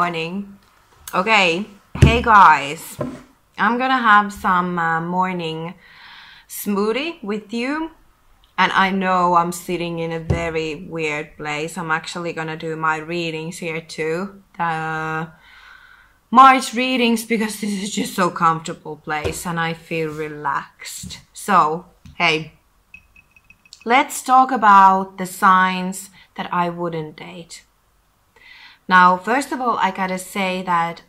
morning. Okay, hey guys, I'm gonna have some morning smoothie with you. And I know I'm sitting in a very weird place. I'm actually gonna do my readings here too. March readings, because this is just so comfortable place and I feel relaxed. So, hey, let's talk about the signs that I wouldn't date. Now, first of all, I gotta say that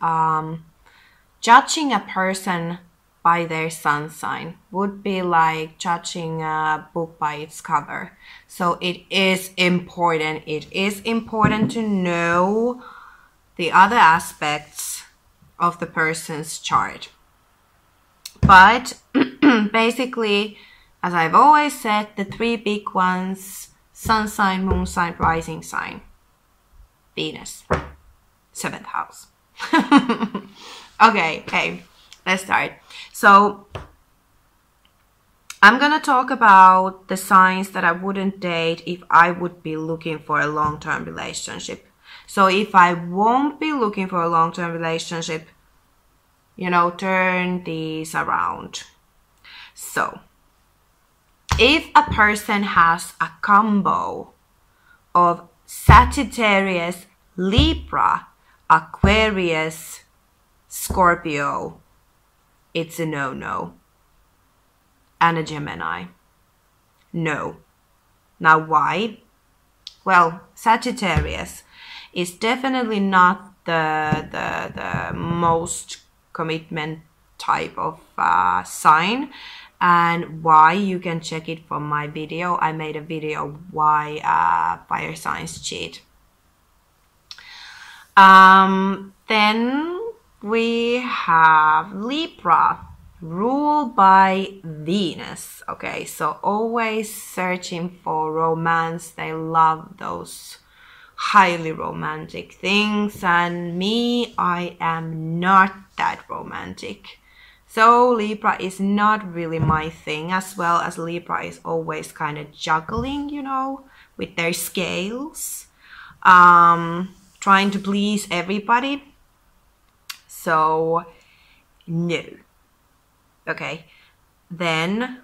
judging a person by their sun sign would be like judging a book by its cover. So it is important. It is important to know the other aspects of the person's chart. But basically, as I've always said, the three big ones: sun sign, moon sign, rising sign, Venus, 7th house. Okay, let's start. So I'm gonna talk about the signs that I wouldn't date if I would be looking for a long-term relationship. So if I won't be looking for a long-term relationship, you know, turn these around. So if a person has a combo of Sagittarius, Libra, Aquarius, Scorpio, it's a no-no. And a Gemini, no. Now why? Well, Sagittarius is definitely not the most commitment type of sign. And why, you can check it from my video. I made a video why fire signs cheat. Then we have Libra, ruled by Venus. Okay, so always searching for romance. They love those highly romantic things, and me, I am not that romantic. So Libra is not really my thing, as well as Libra is always kind of juggling, you know, with their scales, trying to please everybody. So no. Okay, then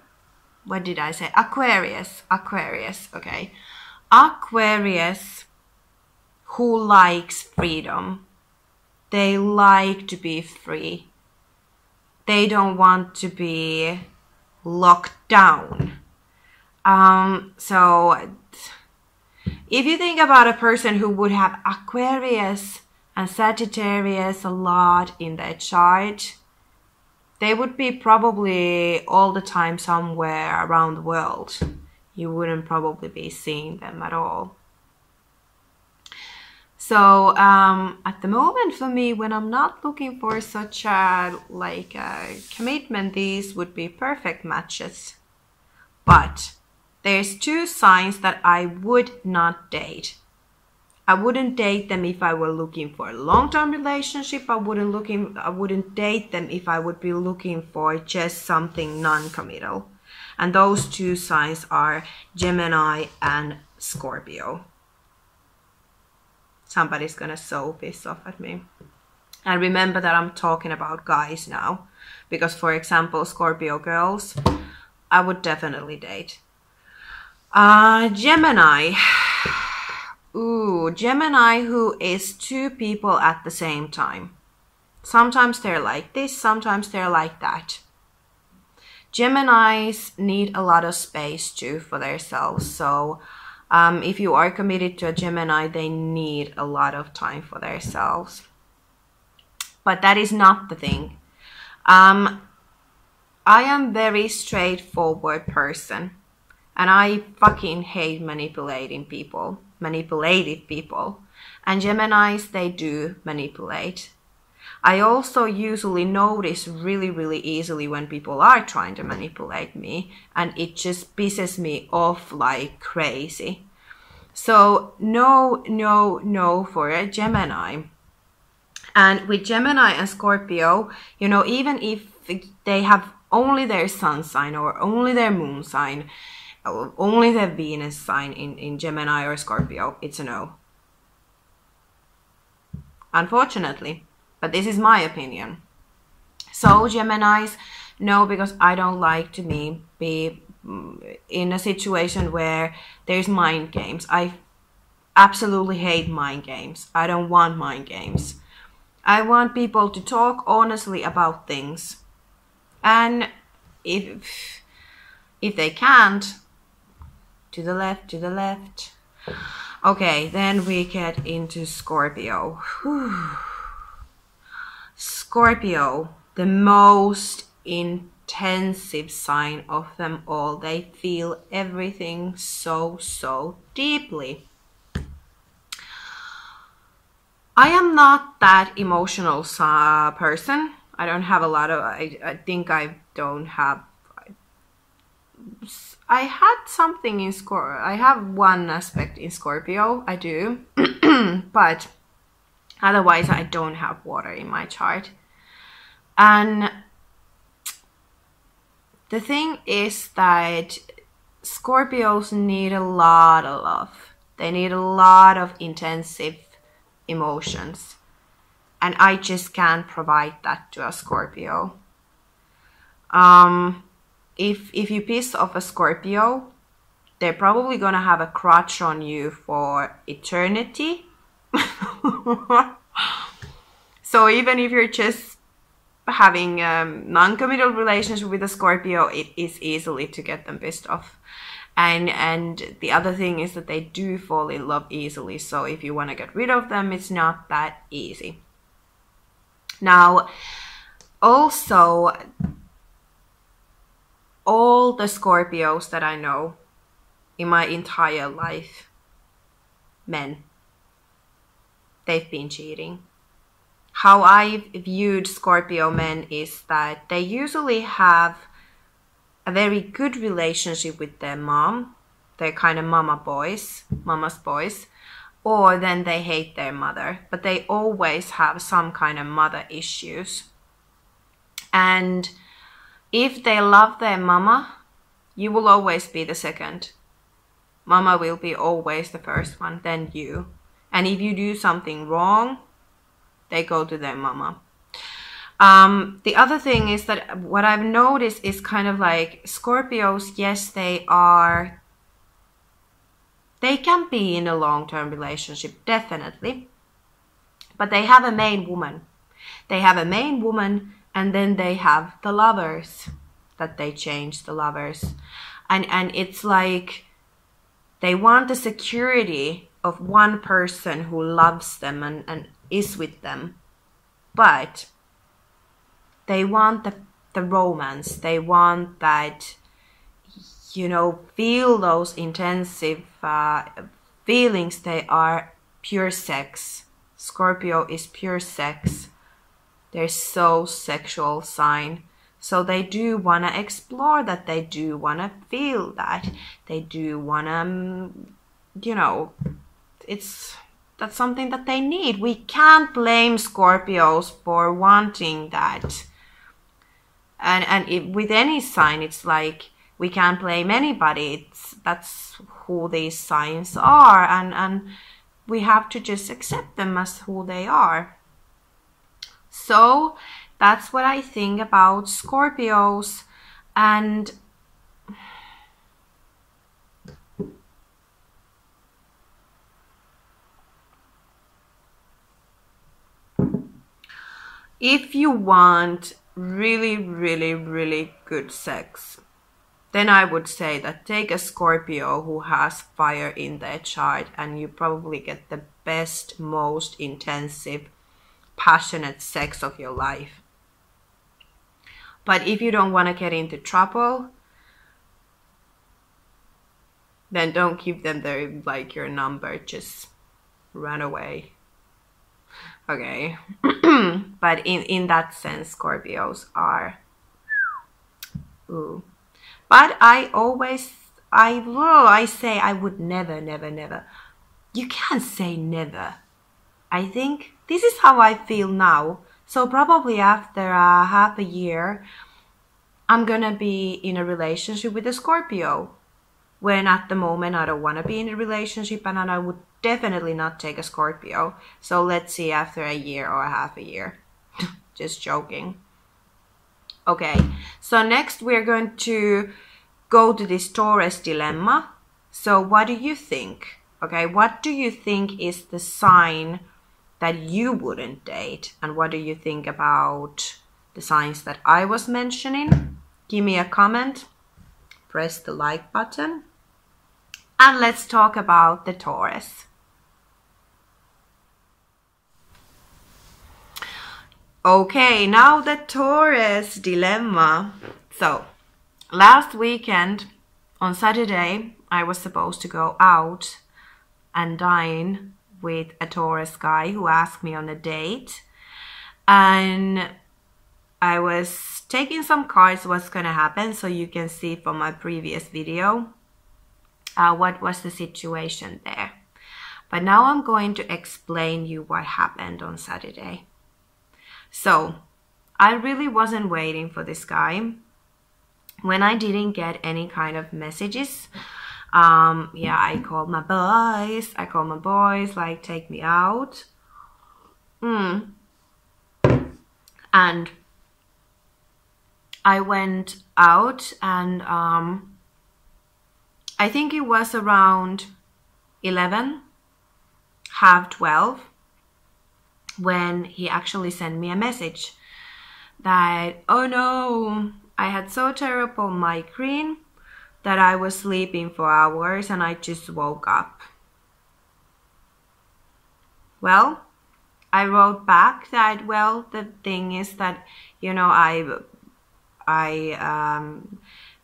what did I say? Aquarius, okay. Aquarius, who likes freedom. They like to be free. They don't want to be locked down. So if you think about a person who would have Aquarius and Sagittarius a lot in their chart, they would be probably all the time somewhere around the world. You wouldn't probably be seeing them at all. So at the moment for me, when I'm not looking for such a commitment, these would be perfect matches. But there's two signs that I would not date. I wouldn't date them if I were looking for a long-term relationship. I wouldn't date them if I would be looking for just something non-committal. And those two signs are Gemini and Scorpio. Somebody's gonna so piss off at me. And remember that I'm talking about guys now, because for example, Scorpio girls, I would definitely date. Gemini. Ooh, Gemini who is two people at the same time. Sometimes they're like this, sometimes they're like that. Geminis need a lot of space too for themselves. So if you are committed to a Gemini, they need a lot of time for themselves. But that is not the thing. I am very straightforward person. And I fucking hate manipulative people. And Geminis, they do manipulate. I also usually notice really easily when people are trying to manipulate me, and it just pisses me off like crazy. So no for a Gemini. And with Gemini and Scorpio, you know, even if they have only their sun sign or only their moon sign, only the Venus sign in Gemini or Scorpio, it's a no. unfortunately. But this is my opinion. So Geminis, no, because I don't like to be in a situation where there's mind games. I absolutely hate mind games. I don't want mind games. I want people to talk honestly about things. And if they can't, to the left, to the left. Okay, then we get into Scorpio. Whew. Scorpio, the most intensive sign of them all. They feel everything so deeply. I am not that emotional person. I don't have a lot of, I think I don't have, I had something in Scorpio. I have one aspect in Scorpio, I do, but otherwise I don't have water in my chart. And the thing is that Scorpios need a lot of love. They need a lot of intensive emotions. And I just can't provide that to a Scorpio. If you piss off a Scorpio, they're probably gonna have a crutch on you for eternity. So even if you're just having a non-committal relationship with a Scorpio, it is easily to get them pissed off. And the other thing is that they do fall in love easily. So if you want to get rid of them, it's not that easy. Now, also, all the Scorpios that I know in my entire life, men, they've been cheating. How I viewed Scorpio men is that they usually have a very good relationship with their mom. They're kind of mama's boys. Or then they hate their mother. But they always have some kind of mother issues. And if they love their mama, you will always be the second. Mama will be always the first one, then you. And if you do something wrong, they go to their mama. The other thing is that what I've noticed is kind of like Scorpios, yes, they can be in a long-term relationship, definitely. But they have a main woman. They have a main woman, and then they have the lovers that they change, the lovers. And it's like they want the security of one person who loves them and is with them. But they want the romance. They want that, you know, feel those intensive feelings. They are pure sex. Scorpio is pure sex. They're so sexual sign. So they do want to explore that. They do want to feel that. They do want to, you know, that's something that they need. We can't blame Scorpios for wanting that. And with any sign, it's like we can't blame anybody. That's who these signs are, and we have to just accept them as who they are. So that's what I think about Scorpios. And if you want really good sex, then I would say that take a Scorpio who has fire in their chart, and you probably get the best, most intensive, passionate sex of your life. But if you don't want to get into trouble, then don't give them your number, just run away. Okay. But in that sense, Scorpios are ooh. But I say I would never. You can't say never. I think this is how I feel now. So probably after half a year, I'm gonna be in a relationship with a Scorpio. when at the moment I don't want to be in a relationship, and I would definitely not take a Scorpio. So let's see after a year or half a year. Just joking. Okay, so next we're going to go to this Taurus dilemma. So what do you think? Okay, what do you think is the sign that you wouldn't date? And what do you think about the signs that I was mentioning? Give me a comment, press the like button, and let's talk about the Taurus. Okay, now the Taurus dilemma. So, last weekend on Saturday, I was supposed to go out and dine with a Taurus guy who asked me on a date. And I was taking some cards what's going to happen, so you can see from my previous video what was the situation there. But now I'm going to explain you what happened on Saturday. So, I really wasn't waiting for this guy. When I didn't get any kind of messages, yeah, I called my boys. Like, take me out. And I went out, and I think it was around 11, half 12, when he actually sent me a message that, oh no, I had so terrible migraine that I was sleeping for hours and I just woke up. Well, I wrote back that, well, the thing is that, you know, I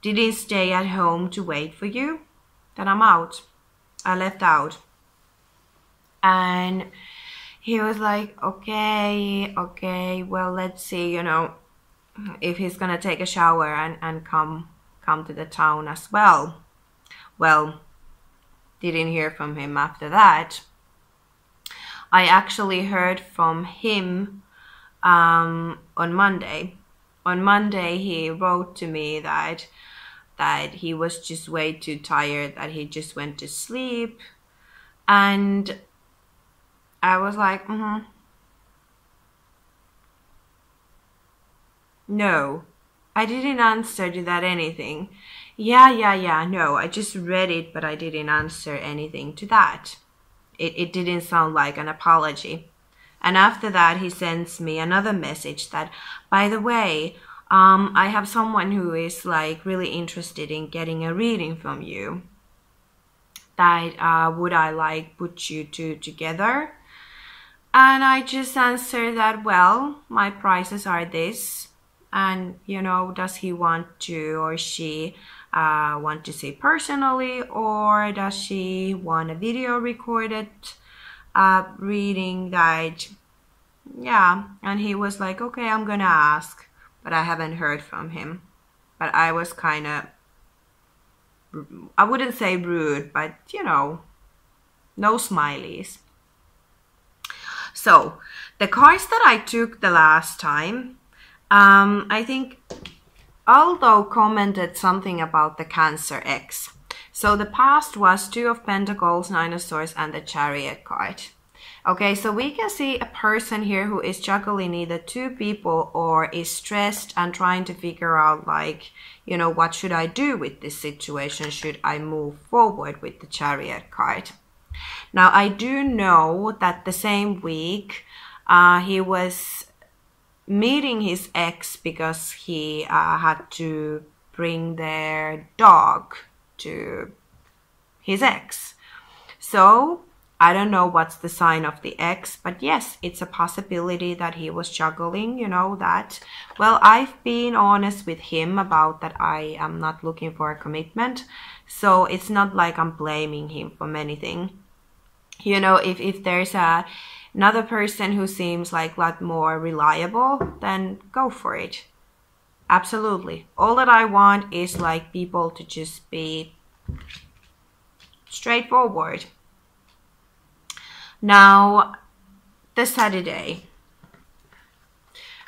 didn't stay at home to wait for you, that I'm out. I left out. And he was like, okay, well, let's see, you know, if he's gonna take a shower and come to the town as well. Well, didn't hear from him after that. I actually heard from him on Monday. On Monday, he wrote to me that he was just way too tired, that he just went to sleep. And I was like, no, I didn't answer to that anything. Yeah, no, I just read it, but I didn't answer anything to that. It didn't sound like an apology. And after that, he sends me another message that, by the way, I have someone who is like really interested in getting a reading from you. That would I like put you two together? And I just answered that, well, my prices are this. And, you know, does he want to, or she want to see personally, or does she want a video recorded reading that? Yeah. And he was like, okay, I'm gonna ask, but I haven't heard from him. But I was kind of, I wouldn't say rude, but, you know, no smileys. So, the cards that I took the last time, I think Aldo commented something about the Cancer X. So the past was 2 of Pentacles, 9 of Swords, and the Chariot card. Okay, so we can see a person here who is juggling either 2 people or is stressed and trying to figure out, like, you know, what should I do with this situation? Should I move forward with the Chariot card? Now, I do know that the same week he was meeting his ex because he had to bring their dog to his ex. So, I don't know what's the sign of the ex, but yes, it's a possibility that he was juggling, you know, that. Well, I've been honest with him about that I am not looking for a commitment. So, it's not like I'm blaming him for anything. You know, if there's another person who seems like a lot more reliable, then go for it. Absolutely. All that I want is like people to just be straightforward. Now, the Saturday.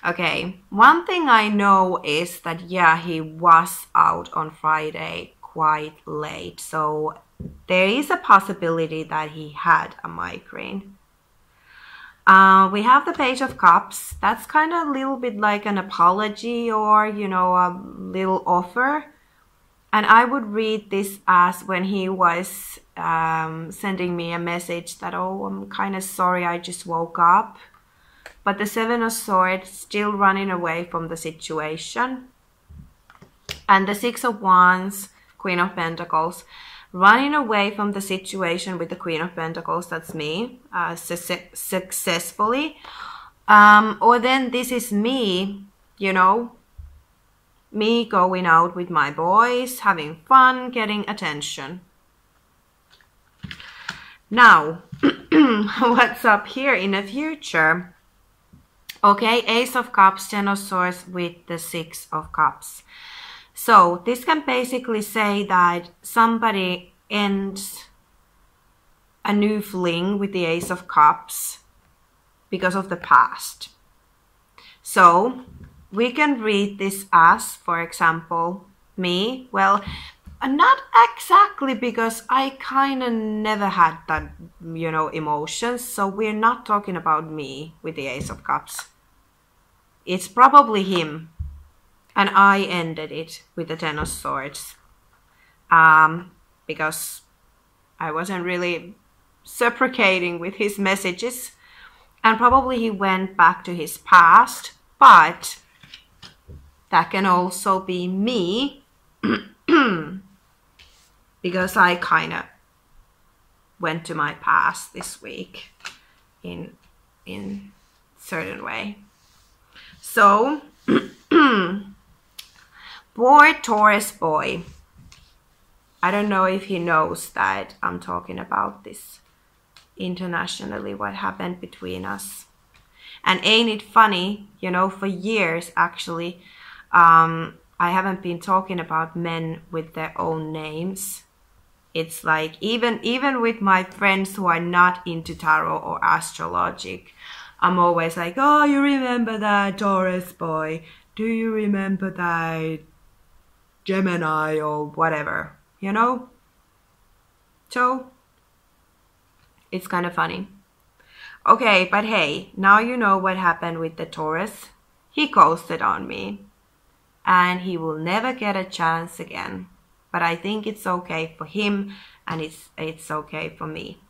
Okay, one thing I know is that, yeah, he was out on Friday quite late. So there is a possibility that he had a migraine. We have the Page of Cups. That's kind of a little bit like an apology or, you know, a little offer. And I would read this as when he was sending me a message that, oh, I'm kind of sorry, I just woke up. But the Seven of Swords, still running away from the situation. And the Six of Wands, Queen of Pentacles, running away from the situation with the Queen of Pentacles, that's me, successfully. Or then this is me, you know, me going out with my boys, having fun, getting attention. Now, what's up here in the future? Okay, Ace of Cups, Ten of Swords with the Six of Cups. So this can basically say that somebody ends a new fling with the Ace of Cups because of the past. So we can read this as, for example, me. Well, not exactly, because I kind of never had that, you know, emotions. So we're not talking about me with the Ace of Cups. It's probably him. And I ended it with the Ten of Swords. Because I wasn't really reciprocating with his messages. And probably he went back to his past. But that can also be me. Because I kind of went to my past this week in certain way. So, poor Taurus boy. I don't know if he knows that I'm talking about this internationally, what happened between us. And ain't it funny, you know, for years actually, I haven't been talking about men with their own names. It's like, even with my friends who are not into tarot or astrology, I'm always like, oh, you remember that Taurus boy? Do you remember that Gemini or whatever, you know? So, it's kind of funny. Okay, but hey, now you know what happened with the Taurus. He ghosted on me. And he will never get a chance again. But I think it's okay for him, and it's okay for me.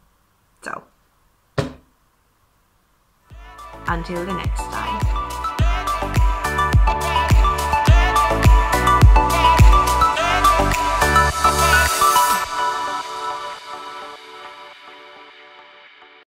So, until the next time.